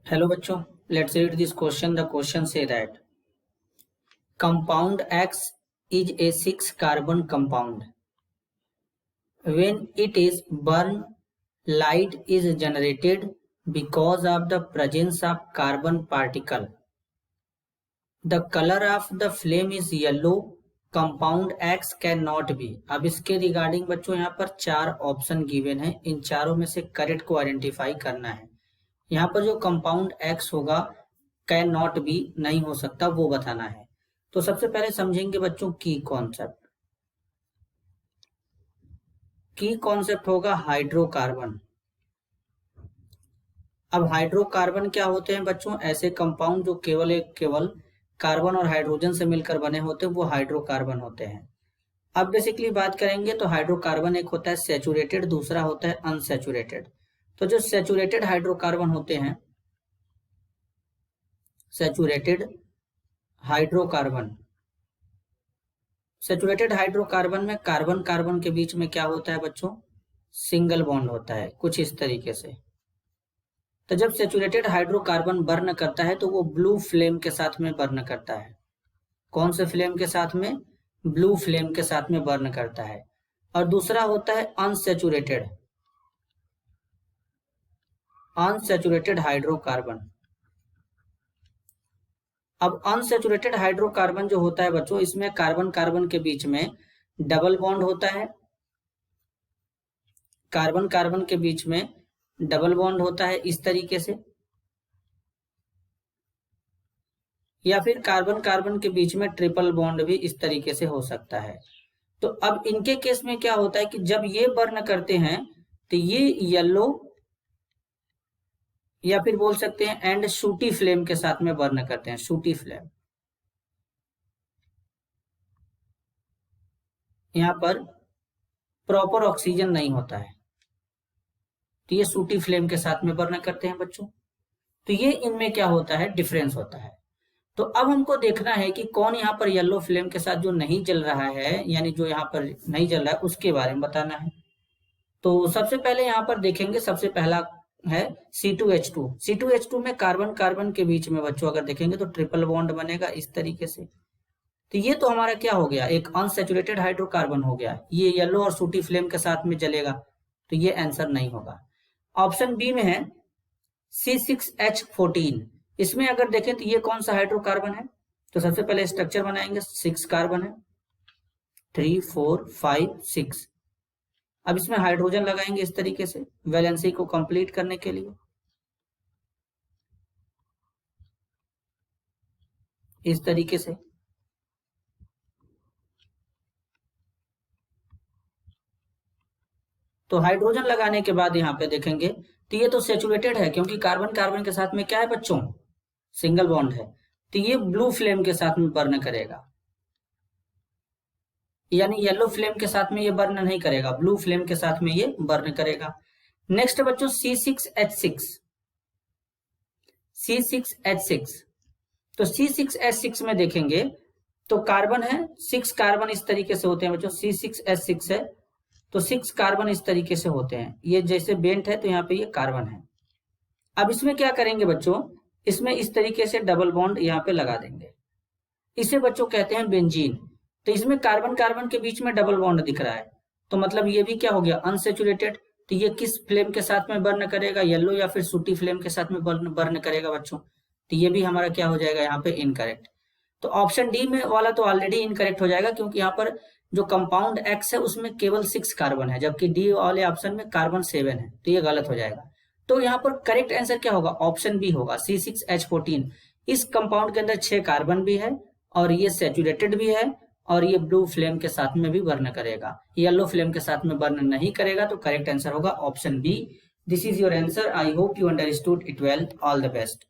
Hello बच्चों, let's read this question. The question say that compound X is a 6-carbon compound. When it is burned, light is generated because of the presence of carbon particle. The color of the flame is yellow. Compound X cannot be. अब इसके regarding बच्चों यहाँ पर 4 option given है, इन चारों में से correct को आइडेंटिफाई करना है। यहाँ पर जो कंपाउंड एक्स होगा कैन नॉट बी, नहीं हो सकता, वो बताना है। तो सबसे पहले समझेंगे बच्चों की कॉन्सेप्ट। की कॉन्सेप्ट होगा हाइड्रोकार्बन। अब हाइड्रोकार्बन क्या होते हैं बच्चों? ऐसे कंपाउंड जो केवल कार्बन और हाइड्रोजन से मिलकर बने होते हैं, वो हाइड्रोकार्बन होते हैं। अब बेसिकली बात करेंगे तो हाइड्रोकार्बन एक होता है सैचुरेटेड, दूसरा होता है अनसैचुरेटेड। तो जो सैचुरेटेड हाइड्रोकार्बन होते हैं, सैचुरेटेड हाइड्रोकार्बन में कार्बन कार्बन के बीच में क्या होता है बच्चों? सिंगल बॉन्ड होता है, कुछ इस तरीके से। तो जब सैचुरेटेड हाइड्रोकार्बन बर्न करता है तो वो ब्लू फ्लेम के साथ में बर्न करता है। कौन से फ्लेम के साथ में? ब्लू फ्लेम के साथ में बर्न करता है। और दूसरा होता है अनसैचुरेटेड हाइड्रोकार्बन। अब अनसैचुरेटेड हाइड्रोकार्बन जो होता है बच्चों, इसमें कार्बन कार्बन के बीच में डबल बॉन्ड होता है। कार्बन कार्बन के बीच में डबल बॉन्ड होता है इस तरीके से, या फिर कार्बन कार्बन के बीच में ट्रिपल बॉन्ड भी इस तरीके से हो सकता है। तो अब इनके केस में क्या होता है कि जब ये बर्न करते हैं तो ये येलो या फिर बोल सकते हैं एंड शूटी फ्लेम के साथ में बर्न करते हैं। शूटी फ्लेम, यहां पर प्रॉपर ऑक्सीजन नहीं होता है, तो ये शूटी फ्लेम के साथ में बर्न करते हैं बच्चों। तो ये इनमें क्या होता है? डिफरेंस होता है। तो अब हमको देखना है कि कौन यहाँ पर येलो फ्लेम के साथ जो नहीं जल रहा है, यानी जो यहाँ पर नहीं जल रहा है, उसके बारे में बताना है। तो सबसे पहले यहाँ पर देखेंगे, सबसे पहला है C2H2। C2H2 में कार्बन कार्बन के बीच में बच्चों अगर देखेंगे तो ट्रिपल बॉन्ड बनेगा इस तरीके से। तो ये तो हमारा क्या हो गया? एक अनसैचुरेटेड हाइड्रोकार्बन हो गया। ये येलो और शूटी फ्लेम के साथ में जलेगा, तो ये आंसर नहीं होगा। ऑप्शन बी में है C6H14। इसमें अगर देखें तो ये कौन सा हाइड्रोकार्बन है? तो सबसे पहले स्ट्रक्चर बनाएंगे, 6 कार्बन है, 3 4 5 6। अब इसमें हाइड्रोजन लगाएंगे इस तरीके से वैलेंसी को कंप्लीट करने के लिए, इस तरीके से। तो हाइड्रोजन लगाने के बाद यहाँ पे देखेंगे तो ये तो सैचुरेटेड है, क्योंकि कार्बन कार्बन के साथ में क्या है बच्चों? सिंगल बॉन्ड है। तो ये ब्लू फ्लेम के साथ में बर्न करेगा, यानी येलो फ्लेम के साथ में ये बर्न नहीं करेगा, ब्लू फ्लेम के साथ में ये बर्न करेगा। नेक्स्ट बच्चों C6H6। तो C6H6 में देखेंगे तो कार्बन है, 6 कार्बन इस तरीके से होते हैं बच्चों। C6H6 है तो 6 कार्बन इस तरीके से होते हैं, ये जैसे बेंट है तो यहाँ पे ये कार्बन है। अब इसमें क्या करेंगे बच्चों? इसमें इस तरीके से डबल बॉन्ड यहाँ पे लगा देंगे, इसे बच्चों कहते हैं बेंजीन। तो इसमें कार्बन कार्बन के बीच में डबल बॉन्ड दिख रहा है, तो मतलब ये भी क्या हो गया? अनसैचुरेटेड। तो ये किस फ्लेम के साथ में बर्न करेगा? येलो या फिर सूटी फ्लेम के साथ में बर्न करेगा बच्चों। तो ये भी हमारा क्या हो जाएगा यहाँ पे? इनकरेक्ट। तो ऑप्शन डी में वाला तो ऑलरेडी इनकरेक्ट हो जाएगा, क्योंकि यहाँ पर जो कंपाउंड एक्स है उसमें केवल 6 कार्बन है, जबकि डी वाले ऑप्शन में कार्बन 7 है, तो ये गलत हो जाएगा। तो यहाँ पर करेक्ट आंसर क्या होगा? ऑप्शन बी होगा, C6H14। इस कंपाउंड के अंदर 6 कार्बन भी है और ये सैचुरेटेड भी है, और ये ब्लू फ्लेम के साथ में भी बर्न करेगा, येलो फ्लेम के साथ में बर्न नहीं करेगा। तो करेक्ट आंसर होगा option B. This is your answer. I hope you understood it well. All the best.